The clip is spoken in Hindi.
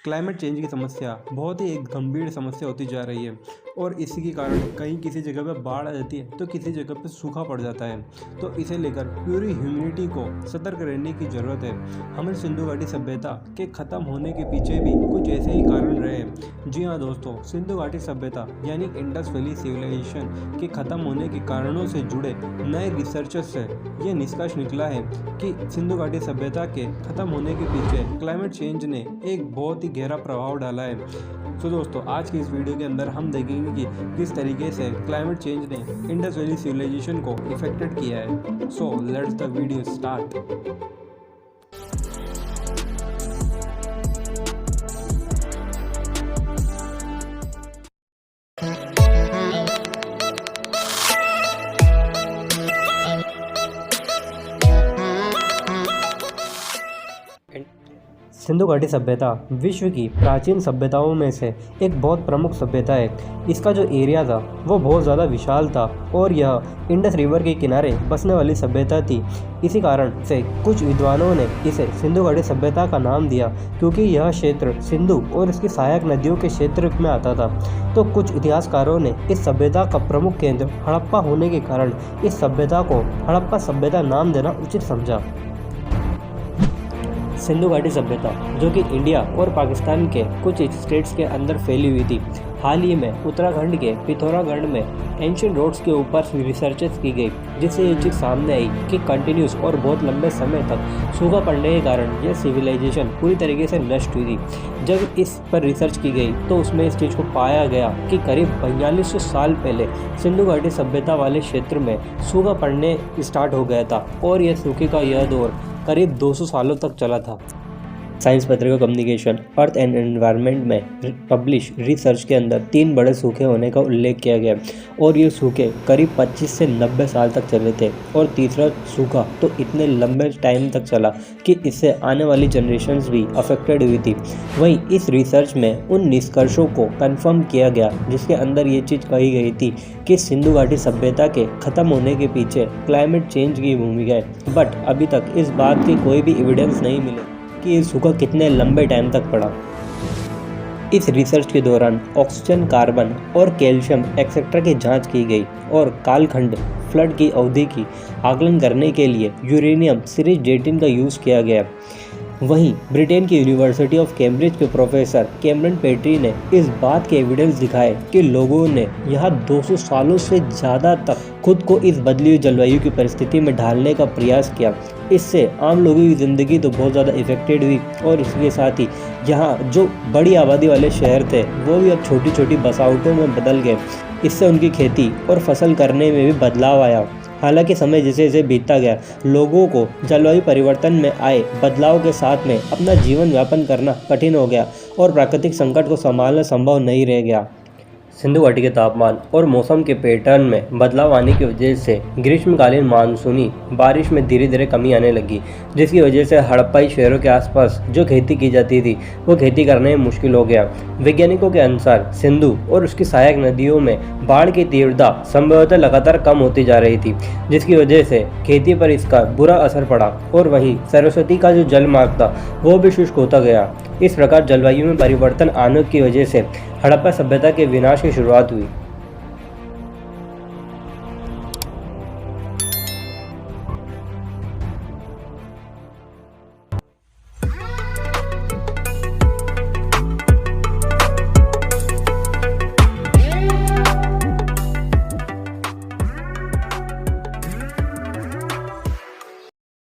क्लाइमेट चेंज की समस्या बहुत ही एक गंभीर समस्या होती जा रही है और इसी के कारण कहीं किसी जगह पे बाढ़ आ जाती है तो किसी जगह पे सूखा पड़ जाता है। तो इसे लेकर पूरी ह्यूमैनिटी को सतर्क रहने की ज़रूरत है। हमारी सिंधु घाटी सभ्यता के ख़त्म होने के पीछे भी कुछ ऐसे ही कारण रहे हैं। जी हाँ दोस्तों, सिंधु घाटी सभ्यता यानी इंडस वैली सिविलाइजेशन के ख़त्म होने के कारणों से जुड़े नए रिसर्चर्स से यह निष्कर्ष निकला है कि सिंधु घाटी सभ्यता के ख़त्म होने के पीछे क्लाइमेट चेंज ने एक बहुत ही गहरा प्रभाव डाला है। तो दोस्तों, आज की इस वीडियो के अंदर हम देखेंगे कि किस तरीके से क्लाइमेट चेंज ने इंडस वैली सिविलाइजेशन को इफेक्टेड किया है। So let's the video start. Sindhu घाटी सभ्यता विश्व की प्राचीन सभ्यताओं में से एक बहुत प्रमुख सभ्यता है। इसका जो एरिया था वो बहुत ज़्यादा विशाल था और यह इंडस रिवर के किनारे बसने वाली सभ्यता थी। इसी कारण से कुछ विद्वानों ने इसे सिंधु घाटी सभ्यता का नाम दिया, क्योंकि यह क्षेत्र सिंधु और इसकी सहायक नदियों के क्षेत्र में आता था। तो कुछ इतिहासकारों ने इस सभ्यता का प्रमुख केंद्र हड़प्पा होने के कारण इस सभ्यता को हड़प्पा सभ्यता नाम देना उचित समझा। सिंधु घाटी सभ्यता, जो कि इंडिया और पाकिस्तान के कुछ स्टेट्स के अंदर फैली हुई थी, हाल ही में उत्तराखंड के पिथौरागढ़ में एंशिएंट रोड्स के ऊपर रिसर्चेस की गई, जिससे ये चीज़ सामने आई कि कंटिन्यूस और बहुत लंबे समय तक सूखा पड़ने के कारण यह सिविलाइजेशन पूरी तरीके से नष्ट हुई थी। जब इस पर रिसर्च की गई तो उसमें इस चीज़ को पाया गया कि करीब 4200 साल पहले सिंधु घाटी सभ्यता वाले क्षेत्र में सूखा पड़ने स्टार्ट हो गया था और यह सूखे का यह दौर करीब 200 सालों तक चला था। साइंस पत्रिका कम्युनिकेशन अर्थ एंड एनवायरनमेंट में पब्लिश रिसर्च के अंदर 3 बड़े सूखे होने का उल्लेख किया गया और ये सूखे करीब 25 से 90 साल तक चले थे और तीसरा सूखा तो इतने लंबे टाइम तक चला कि इससे आने वाली जनरेशन्स भी अफेक्टेड हुई थी। वहीं इस रिसर्च में उन निष्कर्षों को कंफर्म किया गया जिसके अंदर ये चीज़ कही गई थी कि सिंधु घाटी सभ्यता के ख़त्म होने के पीछे क्लाइमेट चेंज की भूमिका है। बट अभी तक इस बात की कोई भी एविडेंस नहीं मिले कि ये सूखा कितने लंबे टाइम तक पड़ा। इस रिसर्च के दौरान ऑक्सीजन, कार्बन और कैल्शियम एक्सेट्रा की जांच की गई और कालखंड फ्लड की अवधि की आकलन करने के लिए यूरेनियम सीरीज 18 का यूज़ किया गया। वहीं ब्रिटेन की यूनिवर्सिटी ऑफ कैम्ब्रिज के प्रोफेसर कैमरन पेट्री ने इस बात के एविडेंस दिखाए कि लोगों ने यहाँ 200 सालों से ज़्यादा तक खुद को इस बदली हुई जलवायु की परिस्थिति में ढालने का प्रयास किया। इससे आम लोगों की ज़िंदगी तो बहुत ज़्यादा इफेक्टेड हुई और इसके साथ ही यहाँ जो बड़ी आबादी वाले शहर थे वो भी अब छोटी छोटी बसावटों में बदल गए। इससे उनकी खेती और फसल करने में भी बदलाव आया। हालांकि समय जैसे जैसे बीतता गया, लोगों को जलवायु परिवर्तन में आए बदलाव के साथ में अपना जीवन यापन करना कठिन हो गया और प्राकृतिक संकट को संभालना संभव नहीं रह गया। सिंधु घाटी के तापमान और मौसम के पैटर्न में बदलाव आने की वजह से ग्रीष्मकालीन मानसूनी बारिश में धीरे धीरे कमी आने लगी, जिसकी वजह से हड़प्पाई शहरों के आसपास जो खेती की जाती थी वो खेती करने में मुश्किल हो गया। वैज्ञानिकों के अनुसार सिंधु और उसकी सहायक नदियों में बाढ़ की तीव्रता संभवतः लगातार कम होती जा रही थी, जिसकी वजह से खेती पर इसका बुरा असर पड़ा और वहीं सरस्वती का जो जलमार्ग था वो भी शुष्क होता गया। इस प्रकार जलवायु में परिवर्तन आने की वजह से हड़प्पा सभ्यता के विनाश की शुरुआत हुई।